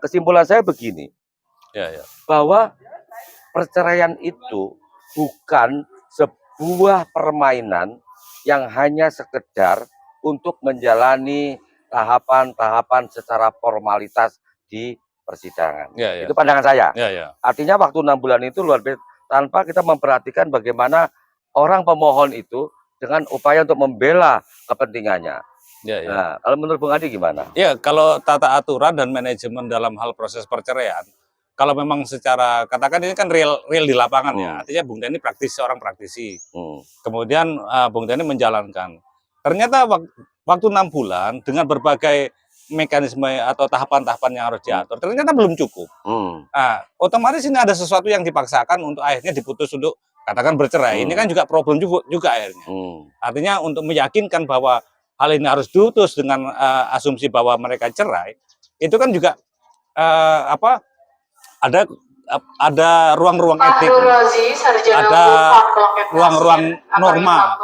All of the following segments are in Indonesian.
kesimpulan saya begini, bahwa perceraian itu bukan sebuah permainan yang hanya sekedar untuk menjalani tahapan-tahapan secara formalitas di persidangan. Itu pandangan saya. Artinya waktu 6 bulan itu luar biasa, tanpa kita memperhatikan bagaimana orang pemohon itu dengan upaya untuk membela kepentingannya. Nah, kalau menurut Bung Adi gimana? Ya, kalau tata aturan dan manajemen dalam hal proses perceraian, kalau memang secara, katakan ini kan real di lapangan ya, artinya Bung Dhani seorang praktisi. Kemudian Bung Dhani menjalankan. Ternyata waktu 6 bulan dengan berbagai mekanisme atau tahapan-tahapan yang harus diatur, ternyata belum cukup. Nah, otomatis ini ada sesuatu yang dipaksakan untuk akhirnya diputus untuk katakan bercerai. Ini kan juga problem juga akhirnya. Artinya untuk meyakinkan bahwa hal ini harus diutus dengan asumsi bahwa mereka cerai, itu kan juga ada ruang-ruang etik, ada ruang-ruang norma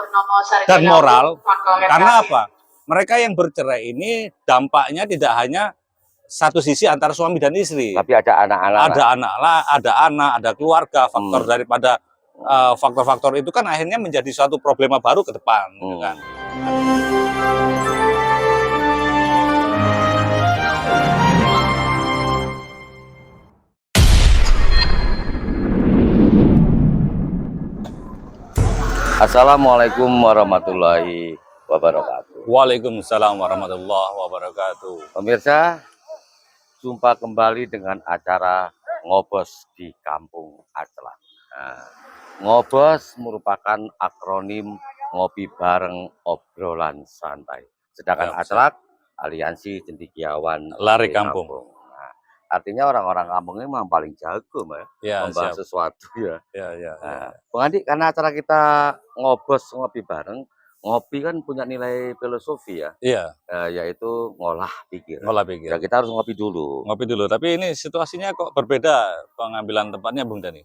dan moral. Karena apa? Mereka yang bercerai ini dampaknya tidak hanya satu sisi antara suami dan istri, tapi ada anak-anak, ada anak, ada keluarga. Faktor daripada faktor-faktor itu kan akhirnya menjadi suatu problema baru ke depan, kan? Assalamualaikum warahmatullahi wabarakatuh. Waalaikumsalam warahmatullahi wabarakatuh. Pemirsa, jumpa kembali dengan acara Ngobos di Kampung Acelak. Nah, Ngobos merupakan akronim ngopi bareng obrolan santai. Sedangkan Acelak, Aliansi Cendekiawan Lari Kampung. Nah, artinya orang-orang kampung ini memang paling jago, membahas sesuatu ya. Nah, Bung Andi, karena acara kita Ngobos ngopi bareng, ngopi kan punya nilai filosofi ya. Yaitu ngolah pikiran. Ya, kita harus ngopi dulu. Tapi ini situasinya kok berbeda pengambilan tempatnya, Bung Dhani?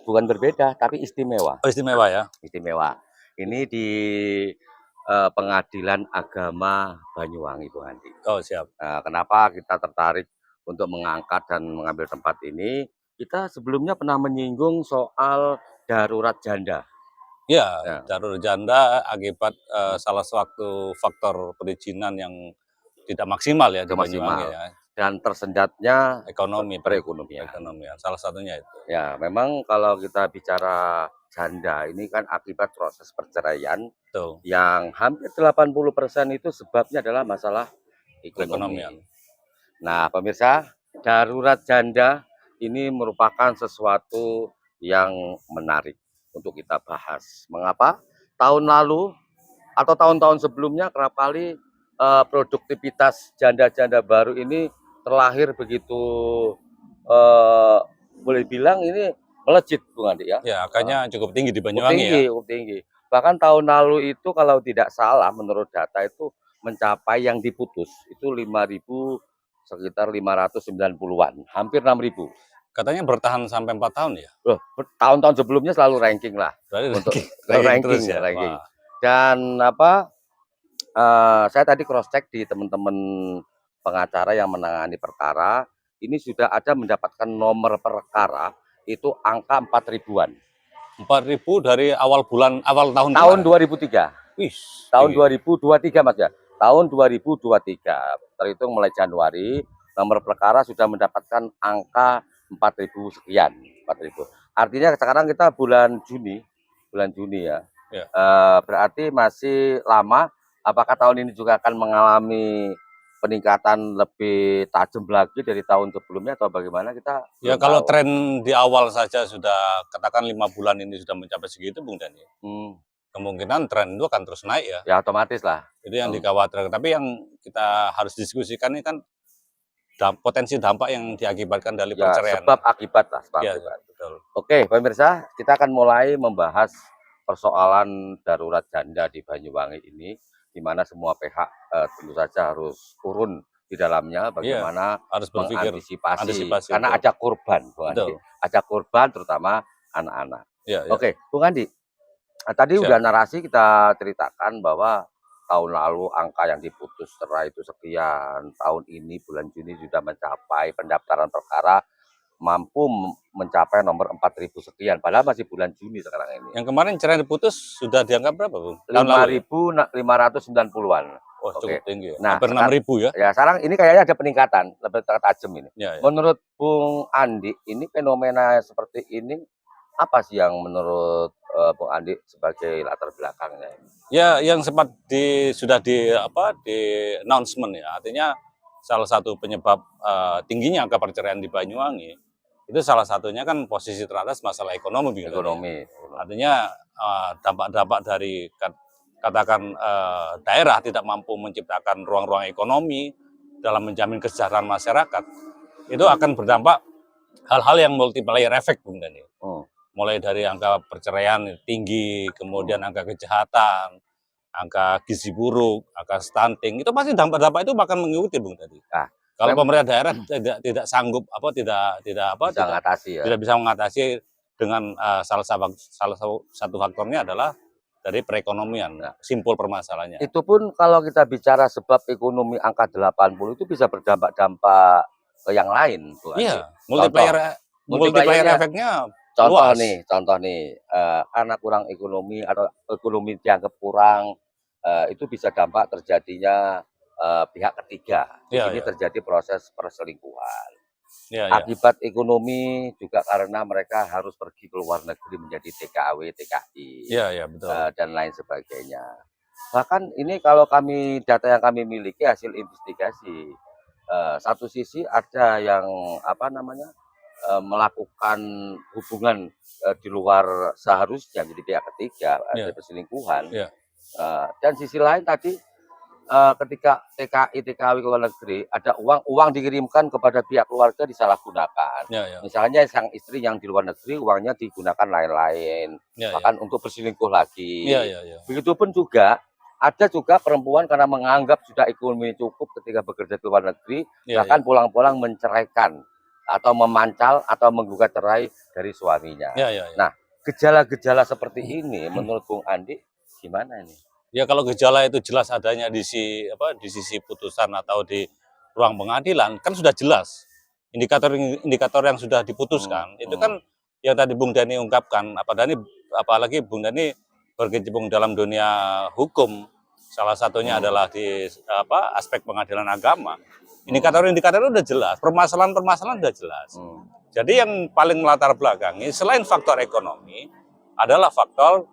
Bukan berbeda, tapi istimewa. Oh, istimewa ya? Istimewa. Ini di Pengadilan Agama Banyuwangi, Bung Andi. Oh, siap. Nah, kenapa kita tertarik untuk mengangkat dan mengambil tempat ini? Kita sebelumnya pernah menyinggung soal darurat janda. Ya, darurat janda akibat salah satu faktor perizinan yang tidak maksimal ya di Banyuwangi ya. Dan tersendatnya perekonomian. Salah satunya itu. Ya, memang kalau kita bicara janda ini kan akibat proses perceraian yang hampir 80% itu sebabnya adalah masalah ekonomi. Nah, pemirsa, darurat janda ini merupakan sesuatu yang menarik untuk kita bahas. Mengapa? Tahun lalu atau tahun-tahun sebelumnya kerap kali produktivitas janda-janda baru ini terlahir begitu boleh bilang ini melejit, Bung Andi ya. Ya, angkanya cukup tinggi di Banyuwangi. Cukup tinggi. Bahkan tahun lalu itu kalau tidak salah menurut data itu mencapai yang diputus itu 5.000 sekitar 590-an, hampir 6.000. Katanya bertahan sampai 4 tahun ya? Loh, tahun-tahun sebelumnya selalu ranking lah. Untuk ranking. Dan saya tadi cross check di teman-teman pengacara yang menangani perkara, ini sudah ada mendapatkan nomor perkara itu angka 4.000-an. 4.000 dari awal tahun 2003. Tahun 2023 Mas ya. Tahun 2023. Terhitung mulai Januari, nomor perkara sudah mendapatkan angka 4.000 sekian, 4.000. Artinya sekarang kita bulan Juni ya. Berarti masih lama. Apakah tahun ini juga akan mengalami peningkatan lebih tajam lagi dari tahun sebelumnya atau bagaimana, kita ya kalau tahu. Tren di awal saja sudah katakan 5 bulan ini sudah mencapai segitu, Bung Dhani. Kemungkinan tren itu akan terus naik ya. Ya otomatis lah. Itu yang dikhawatirkan. Tapi yang kita harus diskusikan ini kan potensi dampak yang diakibatkan dari perceraian. Sebab akibat lah. Betul. Oke, pemirsa, kita akan mulai membahas persoalan darurat janda di Banyuwangi ini, di mana semua pihak tentu saja harus turun di dalamnya, bagaimana harus mengantisipasi karena ada korban, Bung Andi. Ada korban terutama anak-anak. Oke, Bung Andi, tadi udah narasi kita ceritakan bahwa tahun lalu angka yang diputus cerai itu sekian, tahun ini bulan Juni sudah mencapai pendaftaran perkara mampu mencapai nomor 4.000 sekian, padahal masih bulan Juni sekarang ini. Yang kemarin cerai diputus sudah dianggap berapa, Bung? Tahun lalu ya? 5.590-an. Oh, cukup tinggi ya. Nah, Hampir 6.000 ya. Ya, sekarang ini kayaknya ada peningkatan, lebih tajam ini. Ya, ya. Menurut Bung Andi, ini fenomena seperti ini apa sih yang menurut Bung Andi sebagai latar belakangnya? Ya, yang sempat sudah di announcement ya, artinya salah satu penyebab tingginya angka perceraian di Banyuwangi itu salah satunya kan posisi teratas masalah ekonomi. Ekonomi. Artinya dampak-dampak dari katakan daerah tidak mampu menciptakan ruang-ruang ekonomi dalam menjamin kesejahteraan masyarakat, itu akan berdampak hal-hal yang multiplier efek, Bung Dani. Mulai dari angka perceraian tinggi, kemudian angka kejahatan, angka gizi buruk, angka stunting, itu pasti dampak-dampak itu akan mengikuti, Bung Dani. Kalau pemerintah daerah tidak sanggup tidak bisa mengatasi dengan salah satu faktornya adalah dari perekonomian, simpul permasalahannya. Itu pun kalau kita bicara sebab ekonomi angka 80 itu bisa berdampak-dampak ke yang lain. Iya, multiplier efeknya contoh luas. nih, karena kurang ekonomi atau ekonomi dianggap kurang, itu bisa dampak terjadinya pihak ketiga. Di sini terjadi proses perselingkuhan. Akibat ekonomi juga karena mereka harus pergi ke luar negeri menjadi TKW, TKI, betul. Dan lain sebagainya. Bahkan ini kalau data yang kami miliki hasil investigasi, satu sisi ada yang melakukan hubungan di luar seharusnya menjadi pihak ketiga, ada perselingkuhan. Dan sisi lain tadi ketika TKI, TKW ke luar negeri, ada uang dikirimkan kepada pihak keluarga disalahgunakan. Misalnya sang istri yang di luar negeri uangnya digunakan lain-lain, bahkan untuk berselingkuh lagi. Begitupun juga ada juga perempuan karena menganggap sudah ekonomi cukup ketika bekerja di luar negeri, bahkan pulang-pulang menceraikan atau memancal atau menggugat cerai dari suaminya. Nah, gejala-gejala seperti ini menurut Bung Andi gimana ini? Ya, kalau gejala itu jelas adanya di sisi putusan atau di ruang pengadilan kan sudah jelas indikator yang sudah diputuskan. Itu kan yang tadi Bung Dani ungkapkan, apalagi Bung Dani berkecimpung dalam dunia hukum, salah satunya adalah di aspek pengadilan agama. Indikator-indikator itu udah jelas, permasalahan-permasalahan udah jelas. Jadi yang paling melatar belakangi selain faktor ekonomi adalah faktor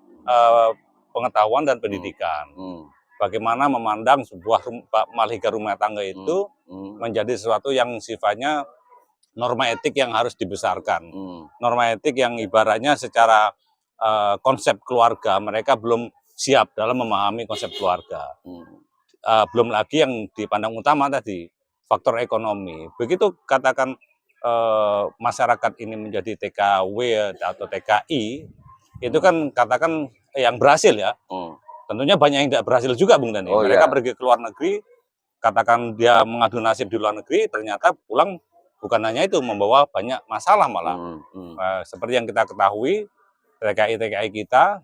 pengetahuan dan pendidikan. Bagaimana memandang sebuah mahligai rumah tangga itu menjadi sesuatu yang sifatnya norma etik yang harus dibesarkan. Norma etik yang ibaratnya secara konsep keluarga mereka belum siap dalam memahami konsep keluarga. Belum lagi yang dipandang utama tadi, faktor ekonomi. Begitu katakan masyarakat ini menjadi TKW atau TKI, itu kan katakan yang berhasil ya. Tentunya banyak yang tidak berhasil juga, Bung Dani. Mereka pergi ke luar negeri, katakan dia mengadu nasib di luar negeri, ternyata pulang bukan hanya itu, membawa banyak masalah malah. Seperti yang kita ketahui, TKI kita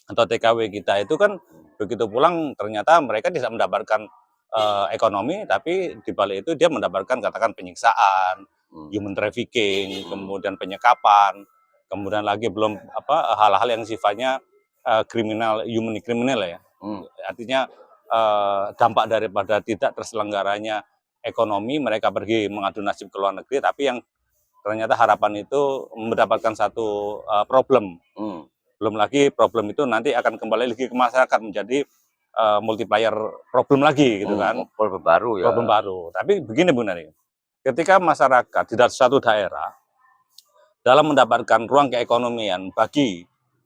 atau TKW kita itu kan begitu pulang ternyata mereka tidak mendapatkan ekonomi, tapi di balik itu dia mendapatkan katakan penyiksaan, human trafficking, kemudian penyekapan, kemudian lagi belum hal-hal yang sifatnya human criminal ya. Artinya dampak daripada tidak terselenggaranya ekonomi, mereka pergi mengadu nasib ke luar negeri, tapi yang ternyata harapan itu mendapatkan satu problem. Belum lagi problem itu nanti akan kembali lagi ke masyarakat menjadi multiplier problem lagi gitu kan. Problem baru ya. Problem baru. Tapi begini Bung Nani, ketika masyarakat di suatu daerah dalam mendapatkan ruang keekonomian bagi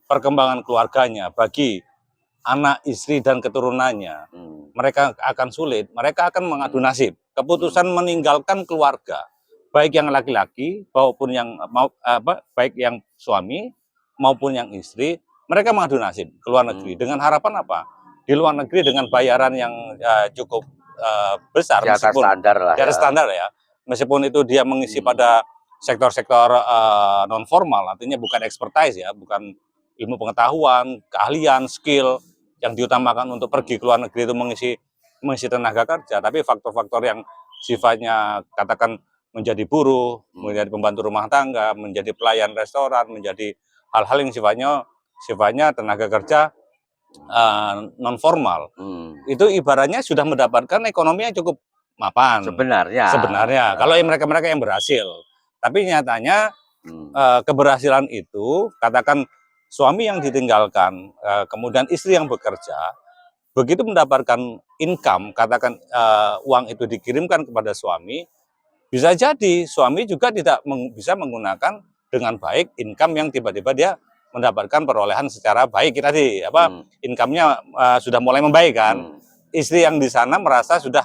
perkembangan keluarganya, bagi anak, istri, dan keturunannya, mereka akan sulit, mereka akan mengadu nasib. Keputusan meninggalkan keluarga, baik yang laki-laki maupun yang baik yang suami maupun yang istri, mereka mengadu nasib ke luar negeri dengan harapan apa? Di luar negeri dengan bayaran yang cukup besar, di atas standar lah. Di atas standar ya, meskipun itu dia mengisi pada sektor-sektor non formal, artinya bukan expertise ya, bukan ilmu pengetahuan, keahlian, skill, yang diutamakan untuk pergi ke luar negeri itu mengisi tenaga kerja, tapi faktor-faktor yang sifatnya katakan menjadi buruh, menjadi pembantu rumah tangga, menjadi pelayan restoran, menjadi hal-hal yang sifatnya tenaga kerja non formal. Itu ibaratnya sudah mendapatkan ekonomi yang cukup mapan. Sebenarnya kalau mereka-mereka yang berhasil. Tapi nyatanya keberhasilan itu, katakan suami yang ditinggalkan, kemudian istri yang bekerja, begitu mendapatkan income, katakan uang itu dikirimkan kepada suami, bisa jadi suami juga tidak bisa menggunakan dengan baik income yang tiba-tiba dia mendapatkan perolehan secara baik tadi, income-nya sudah mulai membaik kan. Istri yang di sana merasa sudah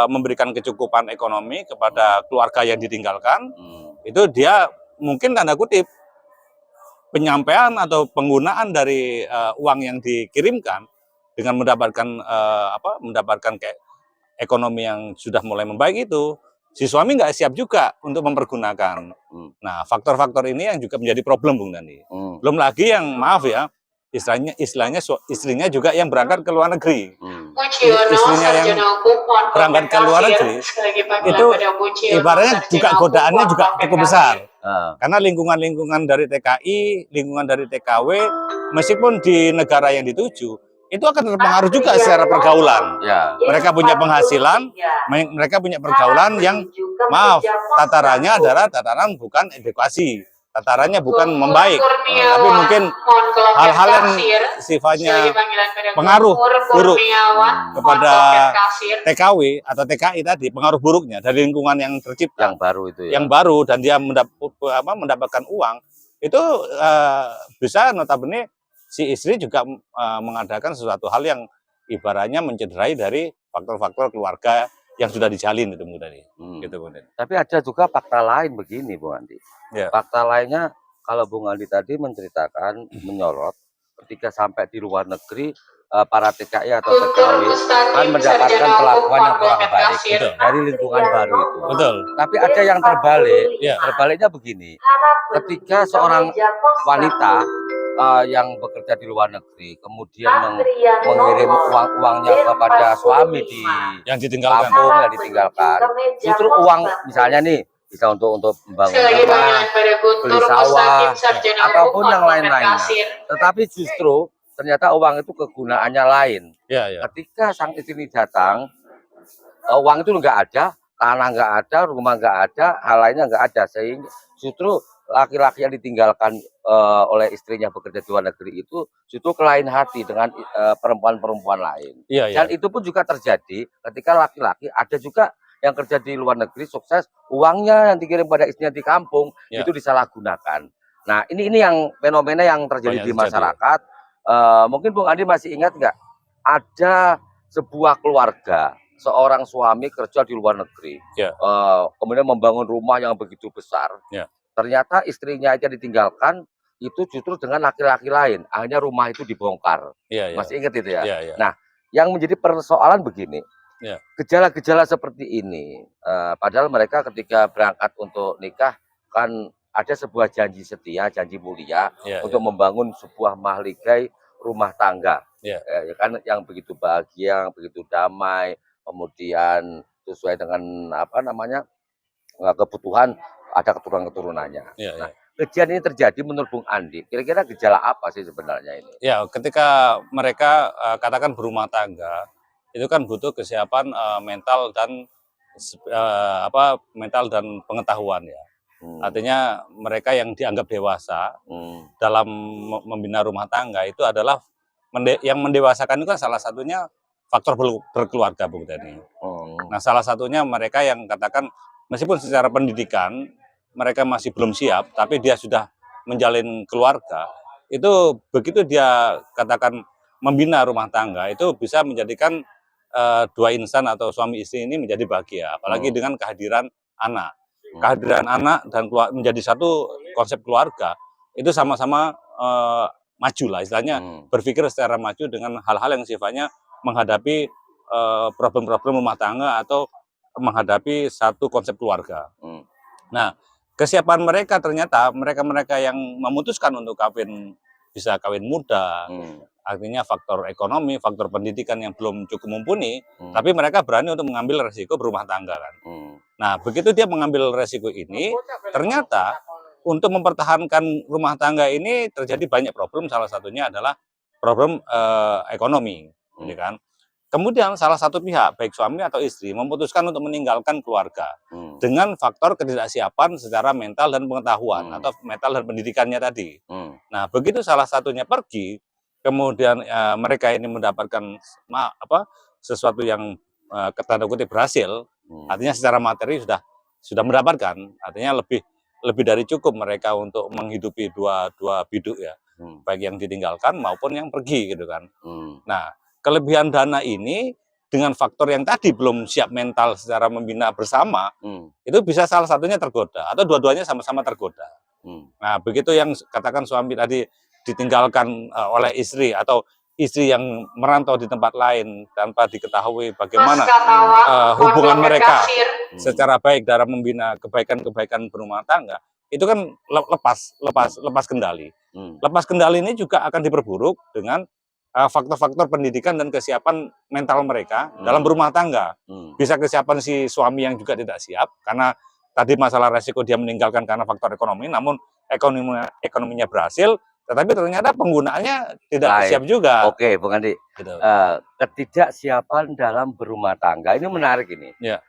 memberikan kecukupan ekonomi kepada keluarga yang ditinggalkan, itu dia mungkin tanda kutip penyampaian atau penggunaan dari uang yang dikirimkan dengan mendapatkan kayak ekonomi yang sudah mulai membaik itu, si suami nggak siap juga untuk mempergunakan. Nah, faktor-faktor ini yang juga menjadi problem, Bung Dani. Belum lagi yang maaf ya, istilahnya istrinya juga yang berangkat ke luar negeri. Istrinya yang berangkat ke luar negeri itu ibaratnya juga godaannya juga cukup besar. Karena lingkungan-lingkungan dari TKI, lingkungan dari TKW, meskipun di negara yang dituju, itu akan terpengaruh juga secara pergaulan. Mereka punya penghasilan, mereka punya pergaulan yang maaf, tatarannya adalah tataran bukan edukasi, tatarannya bukan membaik, tapi mungkin hal-hal yang sifatnya pengaruh buruk kepada TKW atau TKI tadi, pengaruh buruknya dari lingkungan yang tercipta, yang baru itu yang baru, dan dia mendapatkan uang itu bisa notabene si istri juga mengadakan sesuatu hal yang ibaratnya mencederai dari faktor-faktor keluarga yang sudah dijalin itu, Bung Dani. Gitu, Bung Dani. Tapi ada juga fakta lain begini, Bung Andi. Fakta lainnya, kalau Bung Andi tadi menceritakan, menyorot, ketika sampai di luar negeri, para TKI atau TKW kan mendapatkan perlakuan yang kurang baik dari lingkungan baru itu. Betul. Tapi ada yang terbalik. Terbaliknya begini, ketika seorang wanita yang bekerja di luar negeri, kemudian mengirim uangnya kepada suami di yang ditinggalkan, justru uang misalnya nih bisa untuk membangun rumah, beli sawah, ataupun yang lain-lainnya. Tetapi justru ternyata uang itu kegunaannya lain. Ketika sang istri datang, uang itu nggak ada, tanah nggak ada, rumah nggak ada, hal lainnya nggak ada, sehingga justru laki-laki yang ditinggalkan oleh istrinya bekerja di luar negeri itu justru kelain hati dengan perempuan-perempuan lain. Dan itu pun juga terjadi ketika laki-laki ada juga yang kerja di luar negeri sukses, uangnya yang dikirim pada istrinya di kampung itu disalahgunakan. Nah, ini yang fenomena yang terjadi di masyarakat. Mungkin Bung Andi masih ingat nggak, ada sebuah keluarga, seorang suami kerja di luar negeri, kemudian membangun rumah yang begitu besar. Ternyata istrinya aja ditinggalkan, itu justru dengan laki-laki lain. Akhirnya rumah itu dibongkar. Masih ingat itu ya? Nah, yang menjadi persoalan begini, gejala-gejala seperti ini, padahal mereka ketika berangkat untuk nikah, kan ada sebuah janji setia, janji mulia, untuk membangun sebuah mahligai rumah tangga. Kan yang begitu bahagia, yang begitu damai, kemudian sesuai dengan kebutuhan, ada keturunan-keturunannya. Nah, kejadian ini terjadi menurut Bung Andi, kira-kira gejala apa sih sebenarnya ini? Ketika mereka katakan berumah tangga, itu kan butuh kesiapan mental dan pengetahuan ya. Artinya mereka yang dianggap dewasa dalam membina rumah tangga itu adalah yang mendewasakan itu kan salah satunya faktor berkeluarga, Bung Dani. Nah, salah satunya mereka yang katakan meskipun secara pendidikan mereka masih belum siap, tapi dia sudah menjalin keluarga, itu begitu dia katakan membina rumah tangga, itu bisa menjadikan dua insan atau suami istri ini menjadi bahagia, apalagi dengan kehadiran anak. Kehadiran anak dan menjadi satu konsep keluarga, itu sama-sama maju lah, istilahnya berpikir secara maju dengan hal-hal yang sifatnya menghadapi problem-problem rumah tangga atau menghadapi satu konsep keluarga. Nah, kesiapan mereka ternyata mereka yang memutuskan untuk bisa kawin muda, artinya faktor ekonomi, faktor pendidikan yang belum cukup mumpuni, tapi mereka berani untuk mengambil resiko berumah tangga kan. Nah, begitu dia mengambil resiko ini, ternyata untuk mempertahankan rumah tangga ini terjadi banyak problem, salah satunya adalah problem ekonomi, gitu kan. Kemudian salah satu pihak, baik suami atau istri, memutuskan untuk meninggalkan keluarga dengan faktor ketidaksiapan secara mental dan pengetahuan atau mental dan pendidikannya tadi. Nah, begitu salah satunya pergi, kemudian mereka ini mendapatkan sesuatu yang tanda kutip berhasil, artinya secara materi sudah mendapatkan, artinya lebih dari cukup mereka untuk menghidupi dua biduk ya, baik yang ditinggalkan maupun yang pergi gitu kan. Nah, kelebihan dana ini dengan faktor yang tadi belum siap mental secara membina bersama, itu bisa salah satunya tergoda atau dua-duanya sama-sama tergoda. Nah, begitu yang katakan suami tadi ditinggalkan oleh istri atau istri yang merantau di tempat lain tanpa diketahui bagaimana hubungan mereka secara baik dalam membina kebaikan-kebaikan berumah tangga, itu kan lepas kendali. Lepas kendali ini juga akan diperburuk dengan faktor-faktor pendidikan dan kesiapan mental mereka dalam berumah tangga. Bisa kesiapan si suami yang juga tidak siap, karena tadi masalah resiko dia meninggalkan karena faktor ekonomi, namun ekonominya berhasil, tetapi ternyata penggunaannya tidak siap juga. Oke, Bung Andi. Gitu. Ketidaksiapan dalam berumah tangga, ini menarik ini. Ya.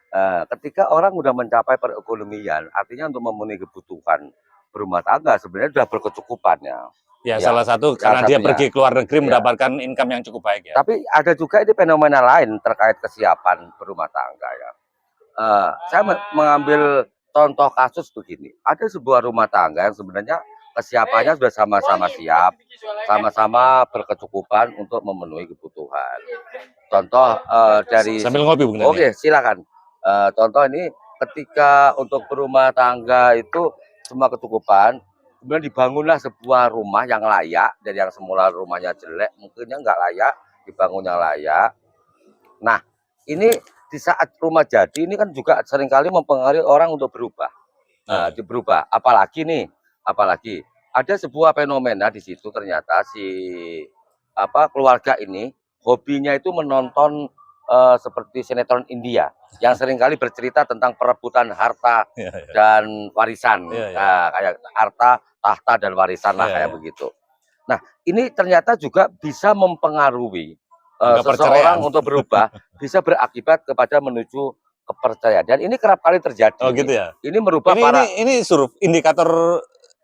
Ketika orang sudah mencapai perekonomian, artinya untuk memenuhi kebutuhan berumah tangga sebenarnya sudah berkecukupannya. Ya, salah satu karena dia pergi ke luar negeri mendapatkan income yang cukup baik ya. Tapi ada juga ini fenomena lain terkait kesiapan berumah tangga ya. Saya mengambil contoh kasus begini. Ada sebuah rumah tangga yang sebenarnya kesiapannya sudah sama-sama siap, sama-sama berkecukupan untuk memenuhi kebutuhan. Contoh dari sambil ngopi Bung. Oke, silakan. Contoh ini ketika untuk berumah tangga itu semua kecukupan, kemudian dibangunlah sebuah rumah yang layak dari yang semula rumahnya jelek, mungkinnya nggak layak, dibangun yang layak. Nah, ini di saat rumah jadi ini kan juga seringkali mempengaruhi orang untuk berubah. Berubah. Apalagi ada sebuah fenomena di situ, ternyata si keluarga ini hobinya itu menonton seperti sinetron India yang seringkali bercerita tentang perebutan harta dan warisan, kayak harta, tahta dan warisan lah kayak begitu. Nah, ini ternyata juga bisa mempengaruhi seseorang untuk berubah, bisa berakibat kepada menuju kepercayaan. Dan ini kerap kali terjadi. Oh gitu ya. Ini merubah ini indikator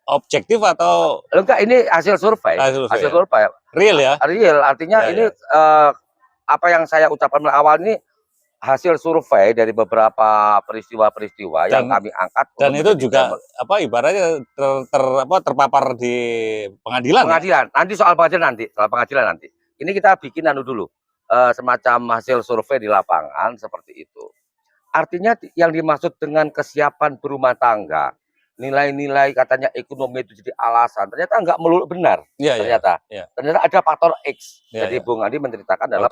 objektif atau enggak, ini hasil survei. Hasil survei. Real ya? Real, artinya ini apa yang saya ucapkan awal ini hasil survei dari beberapa peristiwa-peristiwa yang kami angkat. Dan itu juga ibaratnya terpapar di pengadilan. Nanti soal pengadilan nanti. Ini kita bikin dulu semacam hasil survei di lapangan seperti itu. Artinya yang dimaksud dengan kesiapan berumah tangga, nilai-nilai katanya ekonomi itu jadi alasan, ternyata enggak melulu benar. Ternyata ada faktor X. Jadi Bung Andi menceritakan adalah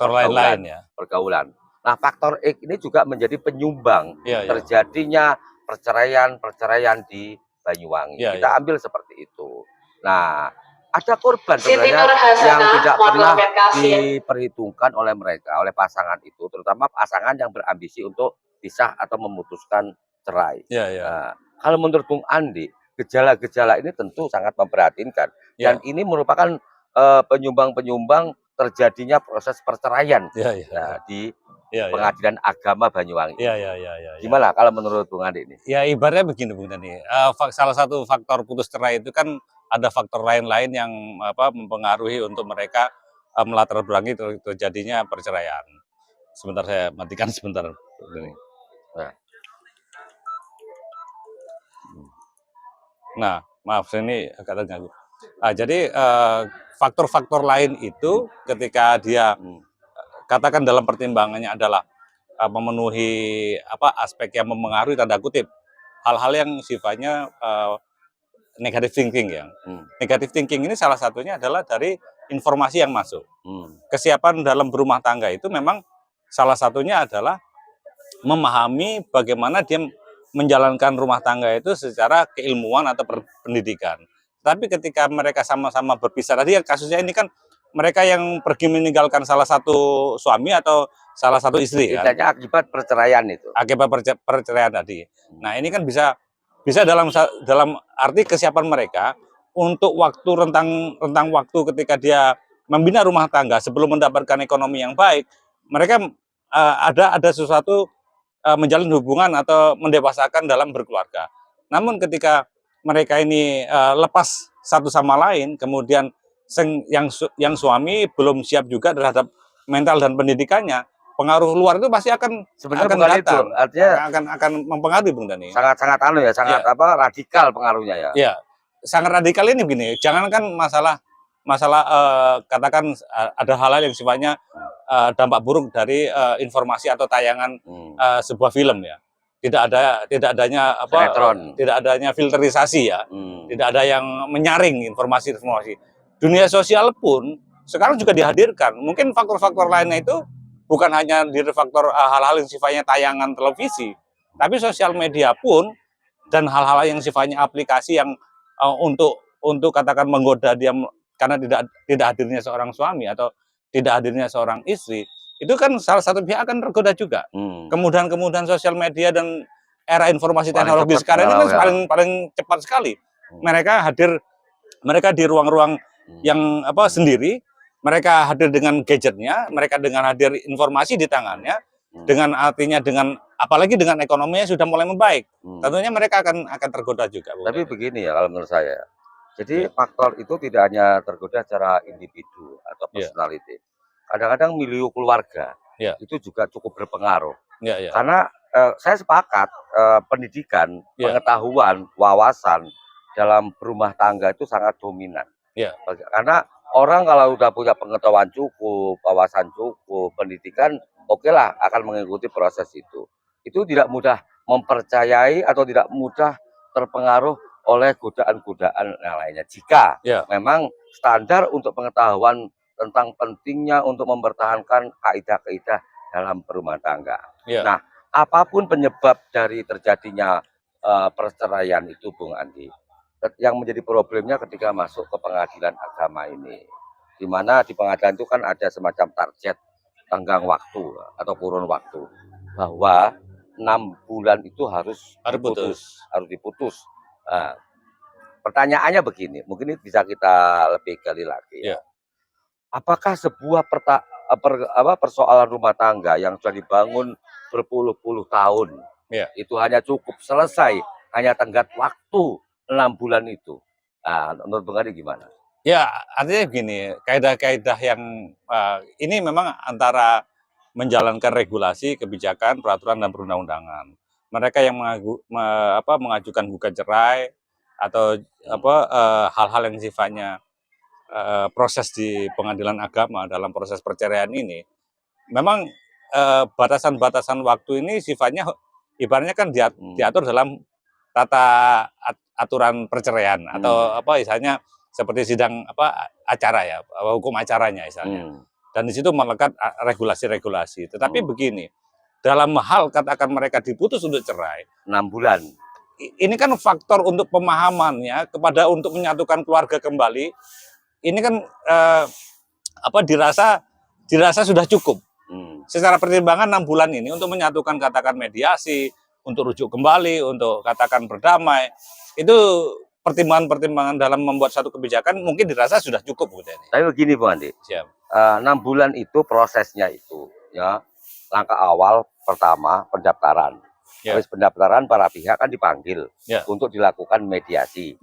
pergaulan. Nah, faktor X ini juga menjadi penyumbang terjadinya perceraian di Banyuwangi. Kita ambil seperti itu. Nah, ada korban sebenarnya yang tidak pernah diperhitungkan oleh mereka, oleh pasangan itu, terutama pasangan yang berambisi untuk pisah atau memutuskan cerai. Nah, kalau menurut Bung Andi, gejala-gejala ini tentu sangat memprihatinkan, dan ini merupakan penyumbang-penyumbang terjadinya proses perceraian di Pengadilan Agama Banyuwangi. Gimana kalau menurut Bung Andi ini? Ya, ibaratnya begini Bung Andi. Salah satu faktor putus cerai itu kan ada faktor lain-lain yang mempengaruhi untuk mereka melatar belakangi terjadinya perceraian. Sebentar, saya matikan sebentar. Nah, maaf, ini agak terganggu. Jadi faktor-faktor lain itu ketika dia katakan dalam pertimbangannya adalah memenuhi aspek yang mempengaruhi tanda kutip hal-hal yang sifatnya negative thinking ya. Negative thinking ini salah satunya adalah dari informasi yang masuk. Kesiapan dalam berumah tangga itu memang salah satunya adalah memahami bagaimana dia menjalankan rumah tangga itu secara keilmuan atau pendidikan. Tapi ketika mereka sama-sama berpisah, tadi kasusnya ini kan mereka yang pergi meninggalkan salah satu suami atau salah satu istri kan. Idahnya akibat perceraian itu. Akibat perceraian tadi. Nah, ini kan bisa dalam arti kesiapan mereka untuk waktu rentang waktu ketika dia membina rumah tangga sebelum mendapatkan ekonomi yang baik, mereka ada sesuatu menjalin hubungan atau mendewasakan dalam berkeluarga. Namun ketika mereka ini lepas satu sama lain, kemudian yang suami belum siap juga terhadap mental dan pendidikannya, pengaruh luar itu pasti akan Sebenarnya akan bukan datang, itu, artinya akan mempengaruhi, Bung Dani. sangat anu ya, sangat Ya. radikal pengaruhnya ya. Ya, sangat radikal ini begini. Jangankan masalah katakan ada hal-hal yang sifatnya dampak buruk dari informasi atau tayangan sebuah film ya. Tidak adanya tidak adanya filterisasi ya. Tidak ada yang menyaring informasi. Dunia sosial pun sekarang juga dihadirkan. Mungkin faktor-faktor lainnya itu bukan hanya dari faktor hal-hal yang sifatnya tayangan televisi, tapi sosial media pun dan hal-hal yang sifatnya aplikasi yang untuk katakan menggoda dia karena tidak hadirnya seorang suami atau tidak hadirnya seorang istri, itu kan salah satu pihak akan tergoda juga. Kemudahan sosial media dan era informasi teknologi sekarang ini kan paling cepat sekali. Mereka di ruang-ruang yang sendiri, mereka hadir dengan gadgetnya, mereka dengan hadir informasi di tangannya, dengan artinya apalagi dengan ekonominya sudah mulai membaik, tentunya mereka akan tergoda juga. Tapi begini ya kalau menurut saya, jadi faktor itu tidak hanya tergoda secara individu atau personality, kadang-kadang milieu keluarga itu juga cukup berpengaruh. Karena saya sepakat pendidikan, pengetahuan, wawasan dalam berumah tangga itu sangat dominan. Karena orang kalau udah punya pengetahuan cukup, wawasan cukup, pendidikan, oke lah akan mengikuti proses itu. Itu tidak mudah mempercayai atau tidak mudah terpengaruh oleh godaan-godaan yang lainnya. Jika memang standar untuk pengetahuan tentang pentingnya untuk mempertahankan kaidah-kaidah dalam berumah tangga. Nah, apapun penyebab dari terjadinya perceraian itu, Bung Andi, yang menjadi problemnya ketika masuk ke pengadilan agama ini, di mana di pengadilan itu kan ada semacam target tenggang waktu atau kurun waktu bahwa 6 bulan itu harus diputus. Nah, pertanyaannya begini, mungkin ini bisa kita lebih gali lagi. Apakah sebuah persoalan rumah tangga yang sudah dibangun berpuluh-puluh tahun itu hanya cukup selesai hanya tenggat waktu 6 bulan itu? Nah, menurut Bung Adi gimana? Ya, artinya begini, kaidah-kaidah yang ini memang antara menjalankan regulasi, kebijakan, peraturan dan perundang-undangan. Mereka yang mengajukan gugat cerai atau hal-hal yang sifatnya proses di pengadilan agama dalam proses perceraian ini, memang batasan-batasan waktu ini sifatnya ibaratnya kan diatur dalam tata aturan perceraian atau misalnya seperti sidang acara ya, hukum acaranya misalnya. Dan di situ melekat regulasi-regulasi. Tetapi begini, dalam hal katakan mereka diputus untuk cerai 6 bulan. Ini kan faktor untuk pemahamannya kepada untuk menyatukan keluarga kembali. Ini kan dirasa sudah cukup. Secara pertimbangan 6 bulan ini untuk menyatukan katakan mediasi, untuk rujuk kembali, untuk katakan berdamai, itu pertimbangan-pertimbangan dalam membuat satu kebijakan mungkin dirasa sudah cukup. Tapi begini Bung Andi, 6 bulan itu prosesnya itu ya, langkah awal pertama pendaftaran. Habis pendaftaran para pihak kan dipanggil untuk dilakukan mediasi.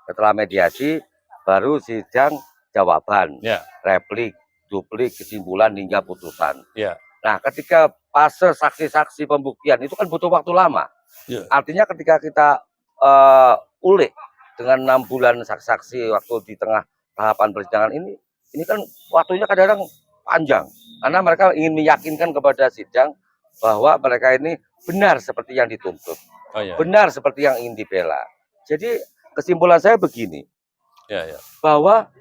Setelah mediasi baru sidang jawaban, replik, duplik, kesimpulan hingga putusan. Nah, ketika fase saksi-saksi pembuktian itu kan butuh waktu lama. Artinya ketika kita ulik dengan 6 bulan saksi-saksi waktu di tengah tahapan persidangan ini kan waktunya kadang-kadang panjang. Karena mereka ingin meyakinkan kepada sidang bahwa mereka ini benar seperti yang dituntut. Benar seperti yang ingin dibela. Jadi kesimpulan saya begini, bahwa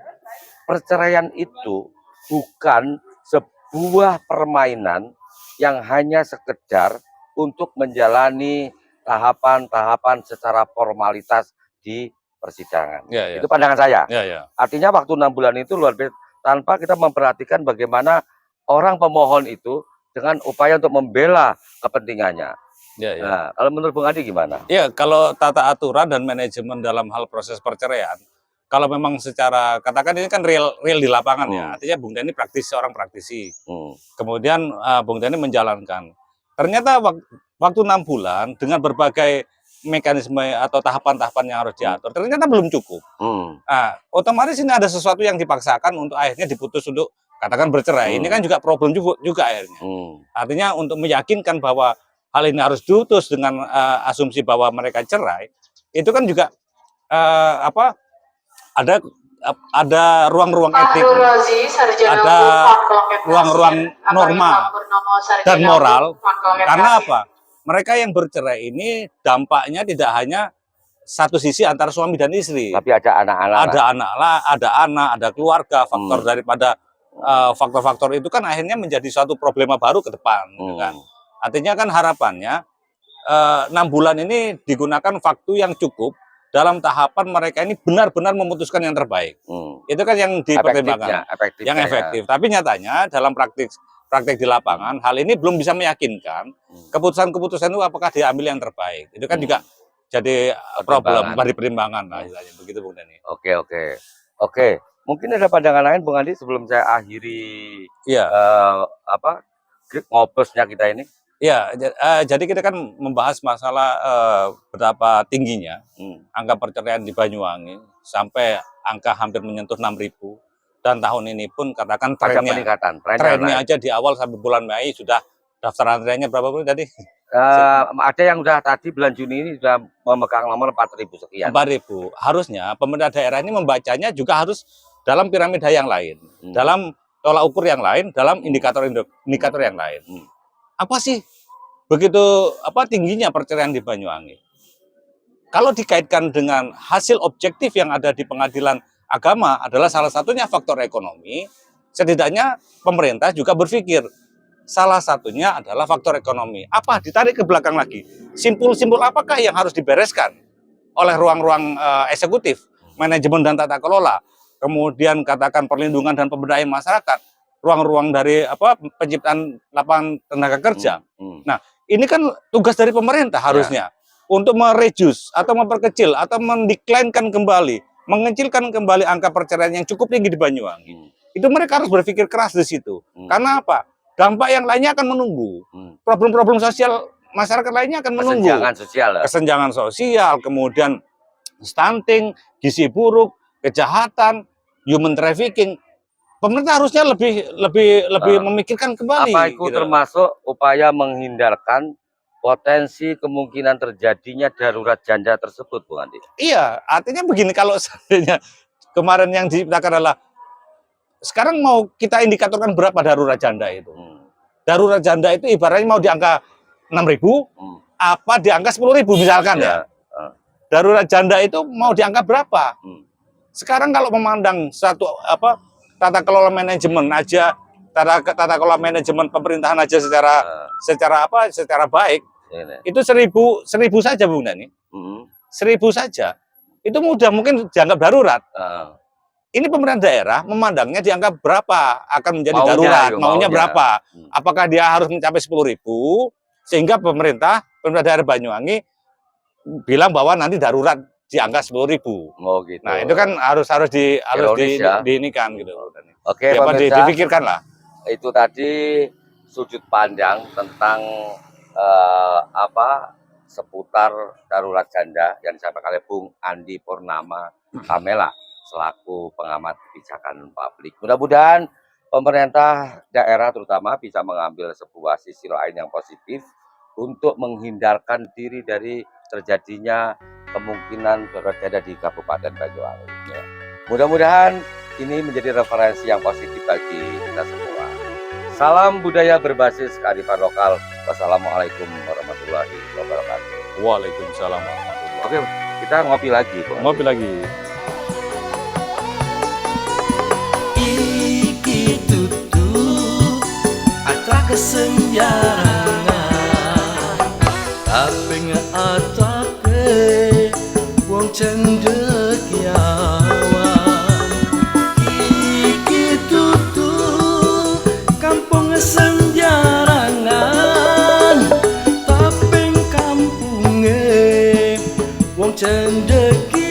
perceraian itu bukan sebuah permainan yang hanya sekedar untuk menjalani tahapan-tahapan secara formalitas di persidangan. Itu pandangan saya. Artinya waktu 6 bulan itu luar biasa tanpa kita memperhatikan bagaimana orang pemohon itu dengan upaya untuk membela kepentingannya. Ya, ya. Nah, kalau menurut Bung Adi gimana? Ya, kalau tata aturan dan manajemen dalam hal proses perceraian, kalau memang secara, katakan ini kan real di lapangan ya, artinya Bung Dhani seorang praktisi. Kemudian Bung Dhani menjalankan. Ternyata waktu 6 bulan dengan berbagai mekanisme atau tahapan-tahapan yang harus diatur, ternyata belum cukup. Nah, otomatis ini ada sesuatu yang dipaksakan untuk akhirnya diputus untuk katakan bercerai. Ini kan juga problem juga akhirnya. Artinya untuk meyakinkan bahwa hal ini harus diutus dengan asumsi bahwa mereka cerai, itu kan juga ada ruang-ruang etik, ada ruang-ruang norma dan moral. Karena apa? Mereka yang bercerai ini dampaknya tidak hanya satu sisi antara suami dan istri, tapi ada anak-anak, ada keluarga. Faktor daripada faktor-faktor itu kan akhirnya menjadi suatu problema baru ke depan, kan? Artinya kan harapannya 6 bulan ini digunakan waktu yang cukup dalam tahapan mereka ini benar-benar memutuskan yang terbaik. Itu kan yang dipertimbangkan, yang efektif. Tapi nyatanya dalam praktik di lapangan hal ini belum bisa meyakinkan keputusan-keputusan itu apakah diambil yang terbaik. Itu kan juga jadi problem, pertimbangan lah, begitu Bung Dhani. Oke. Mungkin ada pandangan lain Bung Adi sebelum saya akhiri ngobosnya kita ini. Ya, jadi kita kan membahas masalah betapa tingginya angka perceraian di Banyuwangi sampai angka hampir menyentuh 6.000, dan tahun ini pun katakan trennya aja di awal sampai bulan Mei sudah daftar antriannya berapa pun tadi? Ada yang udah tadi bulan Juni ini sudah memegang nomor 4.000 sekian. 4.000. Harusnya pemerintah daerah ini membacanya juga harus dalam piramida yang lain, dalam tolak ukur yang lain, dalam indikator yang lain. Apa sih begitu tingginya perceraian di Banyuwangi? Kalau dikaitkan dengan hasil objektif yang ada di pengadilan agama adalah salah satunya faktor ekonomi, setidaknya pemerintah juga berpikir salah satunya adalah faktor ekonomi. Apa? Ditarik ke belakang lagi. Simpul-simpul apakah yang harus dibereskan oleh ruang-ruang eksekutif, manajemen dan tata kelola, kemudian katakan perlindungan dan pemberdayaan masyarakat, ruang-ruang dari penciptaan lapangan tenaga kerja. Nah, ini kan tugas dari pemerintah harusnya untuk mereduce atau memperkecil atau mendeklinkan kembali, mengecilkan kembali angka perceraian yang cukup tinggi di Banyuwangi. Itu mereka harus berpikir keras di situ. Karena apa? Dampak yang lainnya akan menunggu. Problem-problem sosial masyarakat lainnya akan menunggu. Kesenjangan sosial, kemudian stunting, gizi buruk, kejahatan, human trafficking. Pemerintah harusnya lebih memikirkan kembali. Apa itu termasuk upaya menghindarkan potensi kemungkinan terjadinya darurat janda tersebut, Bung Andi? Iya, artinya begini, kalau seandainya kemarin yang diciptakan adalah sekarang mau kita indikatorkan berapa darurat janda itu? Darurat janda itu ibaratnya mau di angka 6.000, apa di angka 10.000 misalkan ya. Darurat janda itu mau di angka berapa? Sekarang kalau memandang satu tata kelola manajemen aja, tata kelola manajemen pemerintahan aja secara baik, itu 1.000 saja Bung Dhani. 1.000 saja. Itu mudah mungkin dianggap darurat. Ini pemerintah daerah memandangnya dianggap berapa akan menjadi darurat, maunya berapa? Apakah dia harus mencapai 10.000 sehingga pemerintah daerah Banyuwangi bilang bahwa nanti darurat di angka 10.000. Gitu. Nah, itu kan harus diinikan gitu. Oke, dipikirkan lah. Itu tadi sudut pandang tentang seputar darurat janda yang disampaikan oleh Bung Andi Purnama Kamela selaku pengamat kebijakan publik. Mudah-mudahan pemerintah daerah terutama bisa mengambil sebuah sisi lain yang positif untuk menghindarkan diri dari terjadinya kemungkinan darurat janda di Kabupaten Banyuwangi. Mudah-mudahan ini menjadi referensi yang positif bagi kita semua. Salam budaya berbasis kearifan lokal. Wassalamualaikum warahmatullahi wabarakatuh. Waalaikumsalam warahmatullahi wabarakatuh. Oke, kita ngopi lagi. Ngopi lagi. Iki tutu atra kesenjangan, tapi ngatake wong cendek yawan. Iki cendeki